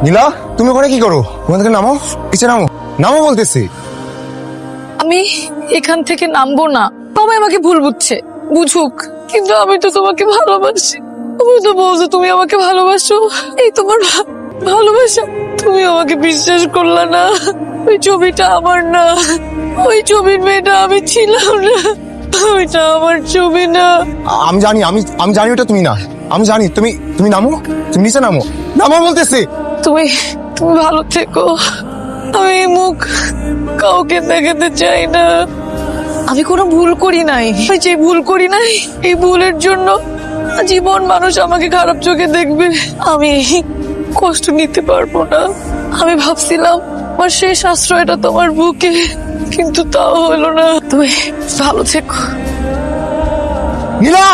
নীলা, তুমি ওখানে কি করো? ওখান থেকে নামো, নিচে নামো, নামো বলতেছি। আমি এখান থেকে নামবো না। সবাই আমাকে ভুল বুঝছে, বুঝুক, কিন্তু আমি তো তোমাকে ভালোবাসি। তুমি তো বলছো তুমি আমাকে ভালোবাসো, এই তোমার ভালোবাসা। তুমি আমাকে বিশ্বাস করলা না। ওই ছবিটা আমার না, ওই ছবির মেয়েটা আমি ছিলাম না। ওইটা আমার ছবি না। আমি জানি, আমি জানি ওটা তুমি না। আমি জানি তুমি নামো, তুমি নিচে নামো, নামো বলতেছি। তুমি তুমি ভালো থেকো। আমি এই মুখ কাউকে দেখাতে চাই না। আমি কোনো ভুল করি নাই, আমি যে ভুল করি নাই এই ভুলের জন্য জীবন মানুষ আমাকে খারাপ চোখে দেখবে। আমি কষ্ট নিতে পারবো না। আমি ভাবছিলাম আমার শেষ আশ্রয়টা তোমার বুকে, কিন্তু তাও হলো না। তুমি ভালো থেকো। নীলা!